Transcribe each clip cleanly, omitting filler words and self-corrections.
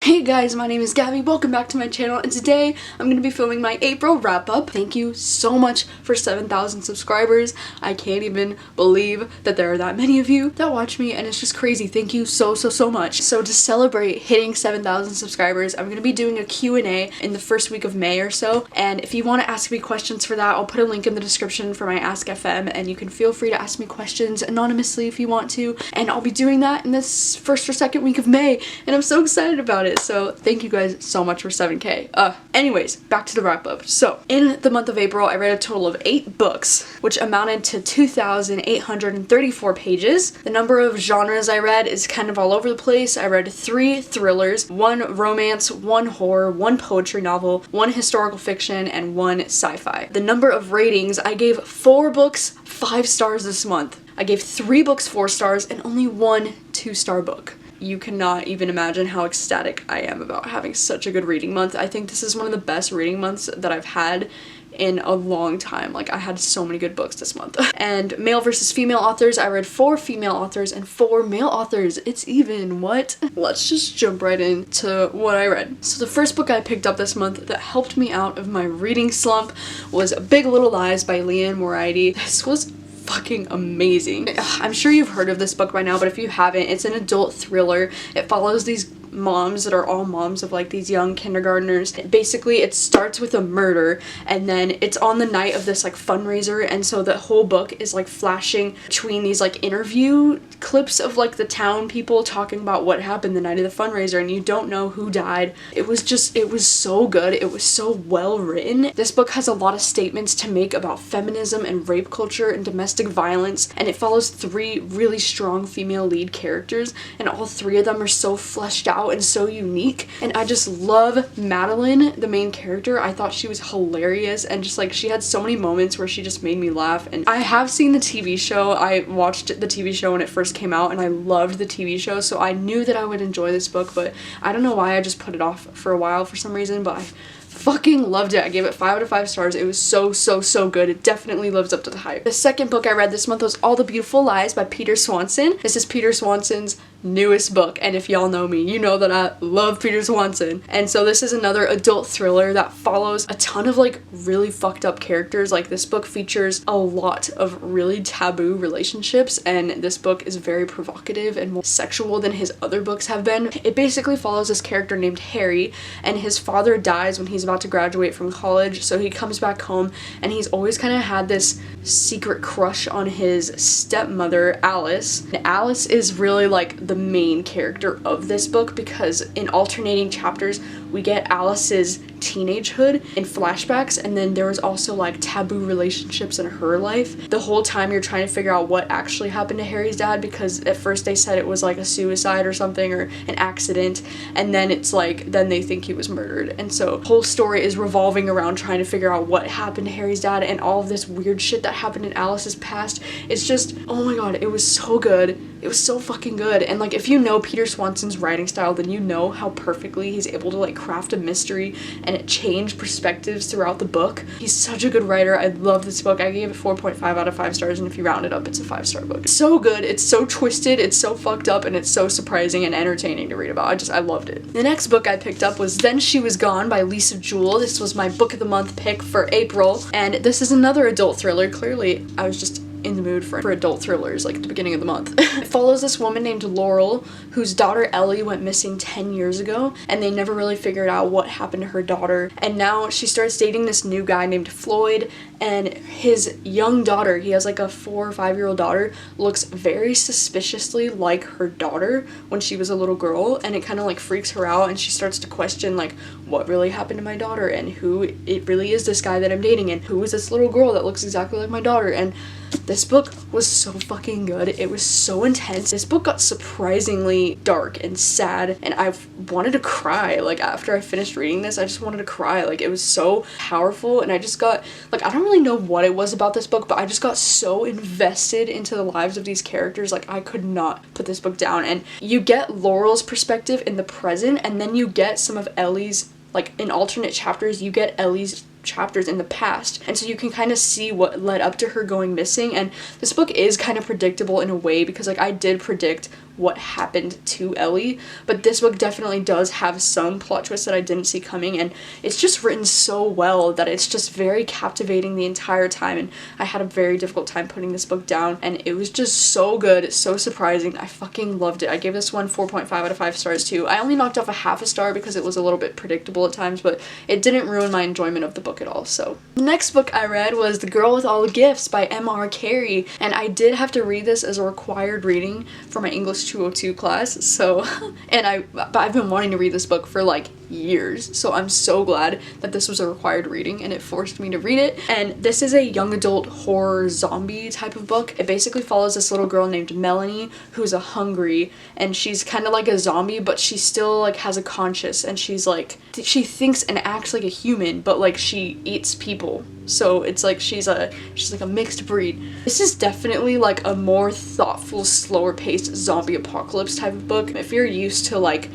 Hey guys, my name is Gabby, welcome back to my channel, and today I'm going to be filming my April wrap-up. Thank you so much for 7,000 subscribers. I can't even believe that there are that many of you that watch me, and it's just crazy. Thank you so much. So to celebrate hitting 7,000 subscribers, I'm going to be doing a Q&A in the first week of May or so, and if you want to ask me questions for that, I'll put a link in the description for my Ask FM, and you can feel free to ask me questions anonymously if you want to, and I'll be doing that in this first or second week of May, and I'm so excited about it. So thank you guys so much for 7K. Anyways, back to the wrap up. So in the month of April, I read a total of 8 books, which amounted to 2,834 pages. The number of genres I read is kind of all over the place. I read 3 thrillers, 1 romance, 1 horror, 1 poetry novel, 1 historical fiction, and 1 sci-fi. The number of ratings, I gave 4 books 5 stars this month. I gave 3 books 4 stars and only 1 2-star book. You cannot even imagine how ecstatic I am about having such a good reading month. I think this is one of the best reading months that I've had in a long time. Like, I had so many good books this month. And male versus female authors, I read 4 female authors and 4 male authors. It's even. What? Let's just jump right into what I read. So the first book I picked up this month that helped me out of my reading slump was Big Little Lies by Liane Moriarty. This was fucking amazing. I'm sure you've heard of this book by now, but if you haven't, it's an adult thriller. It follows these moms that are all moms of like these young kindergartners. Basically, it starts with a murder, and then it's on the night of this like fundraiser, and so the whole book is like flashing between these like interview clips of like the town people talking about what happened the night of the fundraiser, and you don't know who died. It was so good. It was so well written. This book has a lot of statements to make about feminism and rape culture and domestic violence, and it follows 3 really strong female lead characters, and all 3 of them are so fleshed out and so unique. And I just love Madeline, the main character. I thought she was hilarious, and just like she had so many moments where she just made me laugh. And I have seen the TV show. I watched the TV show when it first came out, and I loved the TV show, so I knew that I would enjoy this book, but I don't know why I just put it off for a while for some reason, but I fucking loved it. I gave it 5 out of 5 stars. It was so good. It definitely lives up to the hype. The second book I read this month was All the Beautiful Lies by Peter Swanson. This is Peter Swanson's newest book, and if y'all know me, you know that I love Peter Swanson. And so this is another adult thriller that follows a ton of like really fucked up characters. Like, this book features a lot of really taboo relationships, and this book is very provocative and more sexual than his other books have been. It basically follows this character named Harry, and his father dies when he's about to graduate from college, so he comes back home, and he's always kind of had this secret crush on his stepmother, Alice. And Alice is really like the main character of this book, because in alternating chapters we get Alice's teenagehood in flashbacks, and then there was also like taboo relationships in her life. The whole time you're trying to figure out what actually happened to Harry's dad, because at first they said it was like a suicide or something, or an accident, and then it's like, then they think he was murdered. And so the whole story is revolving around trying to figure out what happened to Harry's dad, and all of this weird shit that happened in Alice's past. It's just, oh my god, it was so good. It was so fucking good. And like, if you know Peter Swanson's writing style, then you know how perfectly he's able to like craft a mystery and it change perspectives throughout the book. He's such a good writer. I love this book. I gave it 4.5 out of 5 stars, and if you round it up, it's a 5-star book. It's so good. It's so twisted. It's so fucked up, and it's so surprising and entertaining to read about. I loved it. The next book I picked up was Then She Was Gone by Jewell. This was my book of the month pick for April, and this is another adult thriller. Clearly, I was just in the mood for adult thrillers like at the beginning of the month. It follows this woman named Laurel, whose daughter Ellie went missing 10 years ago, and they never really figured out what happened to her daughter. And now she starts dating this new guy named Floyd, and his young daughter, he has like a 4 or 5-year-old daughter, looks very suspiciously like her daughter when she was a little girl, and it kind of like freaks her out, and she starts to question like, what really happened to my daughter, and who it really is this guy that I'm dating, and who is this little girl that looks exactly like my daughter. And this book was so fucking good. It was so intense. This book got surprisingly dark and sad, and I wanted to cry. Like, after I finished reading this, I just wanted to cry. Like, it was so powerful, and I just got, like, I don't really know what it was about this book, but I just got so invested into the lives of these characters. Like, I could not put this book down. And you get Laurel's perspective in the present, and then you get some of Ellie's, like, in alternate chapters, you get Ellie's chapters in the past, and so you can kind of see what led up to her going missing. And this book is kind of predictable in a way, because like I did predict what happened to Ellie, but this book definitely does have some plot twists that I didn't see coming, and it's just written so well that it's just very captivating the entire time, and I had a very difficult time putting this book down, and it was just so good, so surprising. I fucking loved it. I gave this one 4.5 out of 5 stars too. I only knocked off a half a star because it was a little bit predictable at times, but it didn't ruin my enjoyment of the book at all. So the next book I read was The Girl with All the Gifts by M.R. Carey, and I did have to read this as a required reading for my English 202 class, so and I've been wanting to read this book for like years, so I'm so glad that this was a required reading and it forced me to read it. And this is a young adult horror zombie type of book. It basically follows this little girl named Melanie who's a hungry, and she's kind of like a zombie, but she still like has a conscience, and she's like, she thinks and acts like a human, but like she eats people. So it's like she's like a mixed breed. This is definitely like a more thoughtful, slower paced zombie apocalypse type of book. If you're used to like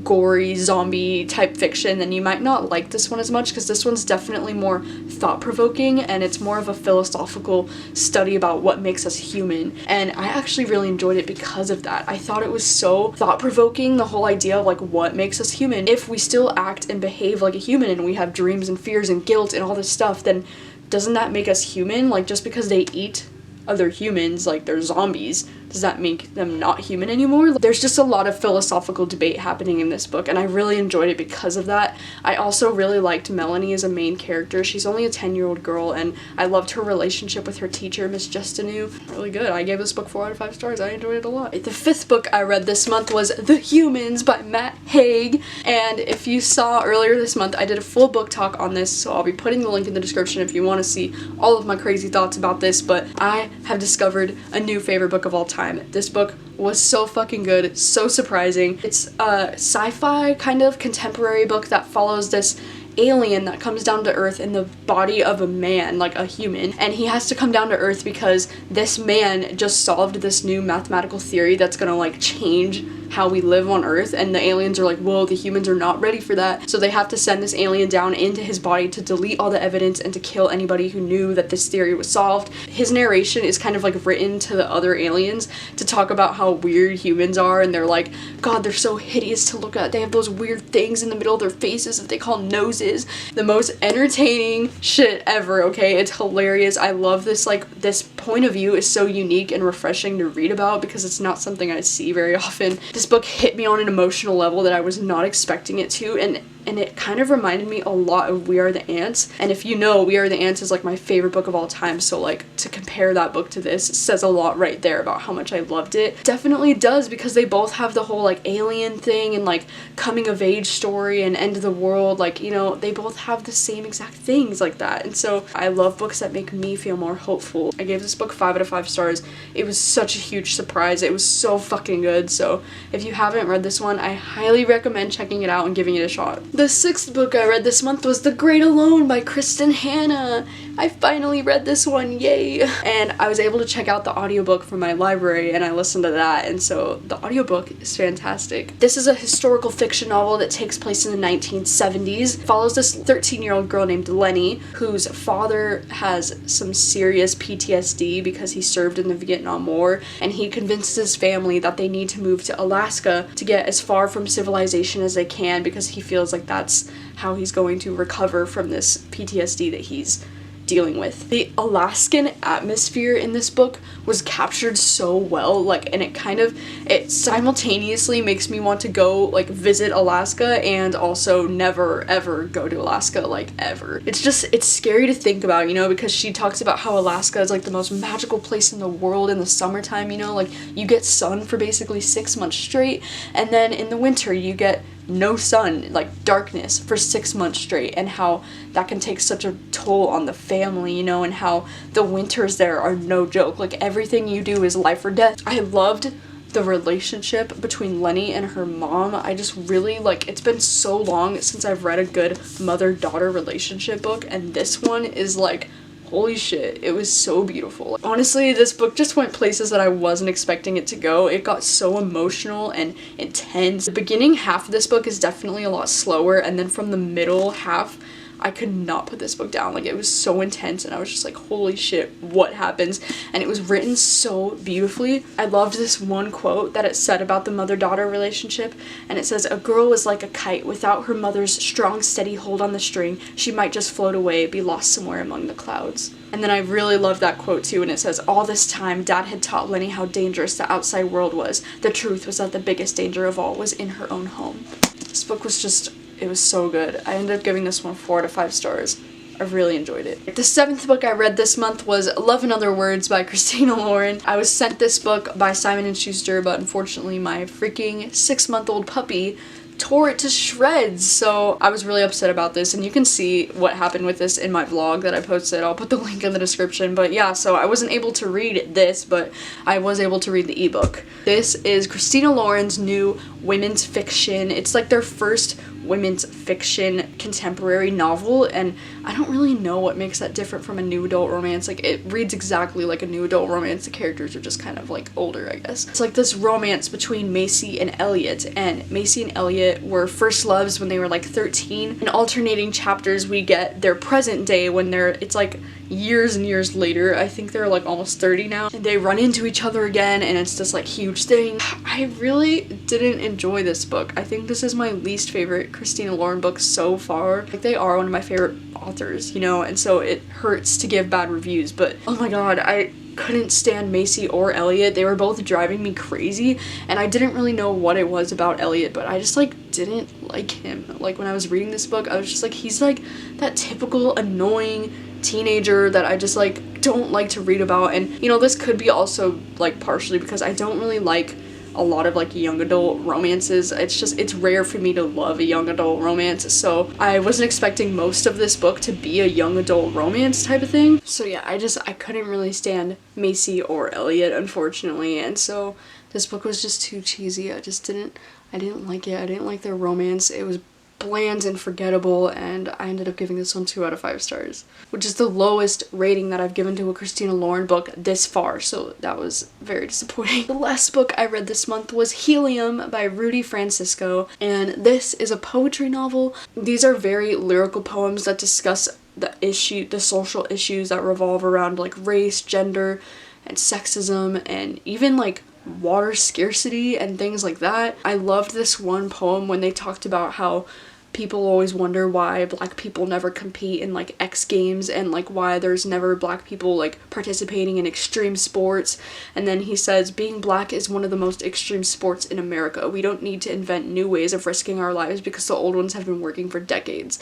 gory zombie type fiction, then you might not like this one as much, because this one's definitely more thought-provoking and it's more of a philosophical study about what makes us human, and I actually really enjoyed it because of that. I thought it was so thought-provoking, the whole idea of like what makes us human. If we still act and behave like a human and we have dreams and fears and guilt and all this stuff, then doesn't that make us human? Like, just because they eat other humans, like they're zombies, does that make them not human anymore? There's just a lot of philosophical debate happening in this book, and I really enjoyed it because of that. I also really liked Melanie as a main character. She's only a 10-year-old girl, and I loved her relationship with her teacher, Miss Justinu. Really good. I gave this book 4 out of 5 stars. I enjoyed it a lot. The fifth book I read this month was The Humans by Matt Haig, and if you saw earlier this month, I did a full book talk on this, so I'll be putting the link in the description if you want to see all of my crazy thoughts about this, but I have discovered a new favorite book of all time. This book was so fucking good, so surprising. It's a sci-fi kind of contemporary book that follows this alien that comes down to Earth in the body of a man, like a human, and he has to come down to Earth because this man just solved this new mathematical theory that's gonna like change how we live on Earth, and the aliens are like, whoa, the humans are not ready for that, so they have to send this alien down into his body to delete all the evidence and to kill anybody who knew that this theory was solved. His narration is kind of like written to the other aliens to talk about how weird humans are, and they're like, God, they're so hideous to look at. They have those weird things in the middle of their faces that they call noses. The most entertaining shit ever, okay? It's hilarious. I love this, like, this point of view is so unique and refreshing to read about because it's not something I see very often. This book hit me on an emotional level that I was not expecting it to, and it kind of reminded me a lot of We Are the Ants, and if you know, We Are the Ants is like my favorite book of all time, so like to compare that book to this says a lot right there about how much I loved it. Definitely does, because they both have the whole like alien thing and like coming of age story and end of the world, like, you know, they both have the same exact things like that, and so I love books that make me feel more hopeful. I gave this book 5 out of 5 stars. It was such a huge surprise. It was so fucking good, so if you haven't read this one, I highly recommend checking it out and giving it a shot. The sixth book I read this month was The Great Alone by Kristen Hanna. I finally read this one, yay! And I was able to check out the audiobook from my library, and I listened to that, and so the audiobook is fantastic. This is a historical fiction novel that takes place in the 1970s. It follows this 13-year-old girl named Lenny, whose father has some serious PTSD because he served in the Vietnam War, and he convinces his family that they need to move to Alaska to get as far from civilization as they can because he feels like that's how he's going to recover from this PTSD that he's dealing with. The Alaskan atmosphere in this book was captured so well, like, and it simultaneously makes me want to go like visit Alaska and also never ever go to Alaska, like, ever. It's scary to think about, you know, because she talks about how Alaska is like the most magical place in the world in the summertime, you know, like you get sun for basically 6 months straight, and then in the winter you get no sun, like darkness for 6 months straight, and how that can take such a toll on the family, you know, and how the winters there are no joke. Like everything you do is life or death. I loved the relationship between Lenny and her mom. I just really, like, it's been so long since I've read a good mother-daughter relationship book, and this one is like, holy shit, it was so beautiful. Honestly, this book just went places that I wasn't expecting it to go. It got so emotional and intense. The beginning half of this book is definitely a lot slower, and then from the middle half I could not put this book down. Like, it was so intense, and I was just like, holy shit, what happens? And it was written so beautifully. I loved this one quote that it said about the mother-daughter relationship, and it says, "A girl is like a kite. Without her mother's strong, steady hold on the string, she might just float away, be lost somewhere among the clouds." And then I really love that quote too, and it says, "All this time, Dad had taught Lenny how dangerous the outside world was. The truth was that the biggest danger of all was in her own home." This book was just, it was so good. I ended up giving this one 4 out of 5 stars. I really enjoyed it. The 7th book I read this month was Love in Other Words by Christina Lauren. I was sent this book by Simon & Schuster, but unfortunately my freaking 6-month-old puppy tore it to shreds, so I was really upset about this, and you can see what happened with this in my vlog that I posted. I'll put the link in the description. But yeah, so I wasn't able to read this, but I was able to read the ebook. This is Christina Lauren's new women's fiction. It's like their first women's fiction contemporary novel, and I don't really know what makes that different from a new adult romance. Like, it reads exactly like a new adult romance. The characters are just kind of like older, I guess. It's like this romance between Macy and Elliot, and Macy and Elliot were first loves when they were like 13. In alternating chapters we get their present day when it's like years and years later. I think they're like almost 30 now, and they run into each other again, and it's this like huge thing. I really didn't enjoy this book. I think this is my least favorite Christina Lauren book so far. Like, they are one of my favorite authors, you know, and so it hurts to give bad reviews, but oh my god, I couldn't stand Macy or Elliot. They were both driving me crazy, and I didn't really know what it was about Elliot, but I just like didn't like him. Like, when I was reading this book, I was just like, he's like that typical annoying teenager that I just like don't like to read about. And you know, this could be also like partially because I don't really like a lot of like young adult romances. It's rare for me to love a young adult romance, so I wasn't expecting most of this book to be a young adult romance type of thing. So yeah, I couldn't really stand Macy or Elliot, unfortunately, and so this book was just too cheesy. I didn't like it. I didn't like their romance. It was bland and forgettable, and I ended up giving this one 2 out of 5 stars, which is the lowest rating that I've given to a Christina Lauren book this far, so that was very disappointing. The last book I read this month was Helium by Rudy Fransisco, and this is a poetry novel. These are very lyrical poems that discuss the social issues that revolve around like race, gender, and sexism, and even like water scarcity and things like that. I loved this one poem when they talked about how people always wonder why black people never compete in like X Games, and like why there's never black people like participating in extreme sports. And then he says, "Being black is one of the most extreme sports in America. We don't need to invent new ways of risking our lives because the old ones have been working for decades."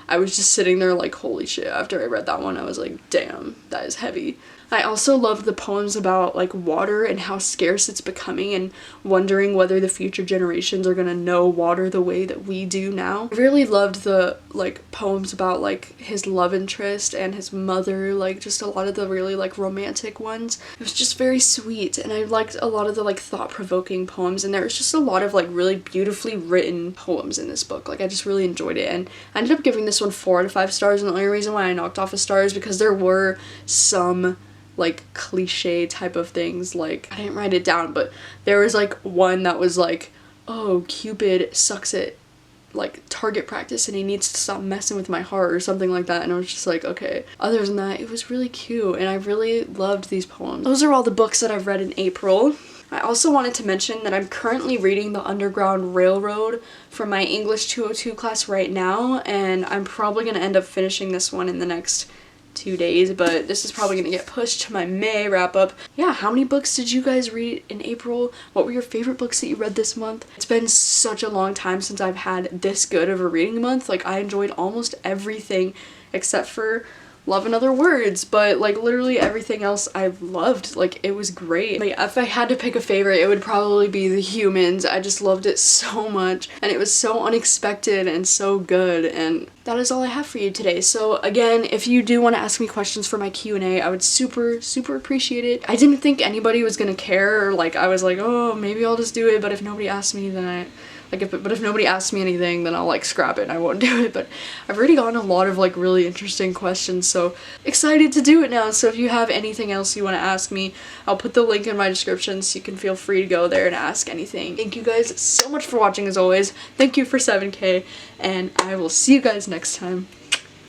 I was just sitting there like, holy shit. After I read that one, I was like, damn, that is heavy. I also loved the poems about like water and how scarce it's becoming, and wondering whether the future generations are gonna know water the way that we do now. I really loved the like poems about like his love interest and his mother, like just a lot of the really like romantic ones. It was just very sweet, and I liked a lot of the like thought-provoking poems, and there was just a lot of like really beautifully written poems in this book. Like, I just really enjoyed it, and I ended up giving this one 4 out of 5 stars, and the only reason why I knocked off a star is because there were some like cliche type of things. Like, I didn't write it down, but there was like one that was like, "Oh, Cupid sucks at like target practice and he needs to stop messing with my heart," or something like that, and I was just like, okay. Other than that, it was really cute, and I really loved these poems. Those are all the books that I've read in April. I also wanted to mention that I'm currently reading The Underground Railroad for my English 202 class right now, and I'm probably going to end up finishing this one in the next 2 days, but this is probably gonna get pushed to my May wrap up. Yeah, how many books did you guys read in April? What were your favorite books that you read this month? It's been such a long time since I've had this good of a reading month. Like, I enjoyed almost everything except for Love in Other Words, but like literally everything else I loved. Like, it was great. Like, if I had to pick a favorite, it would probably be The Humans. I just loved it so much, and it was so unexpected and so good. And that is all I have for you today. So again, if you do want to ask me questions for my Q&A, I would super appreciate it. I didn't think anybody was gonna care, or like I was like, oh, maybe I'll just do it, but if nobody asks me, then if nobody asks me anything, then I'll like scrap it and I won't do it. But I've already gotten a lot of like really interesting questions, so excited to do it now. So if you have anything else you want to ask me, I'll put the link in my description so you can feel free to go there and ask anything. Thank you guys so much for watching as always. Thank you for 7K, and I will see you guys next time.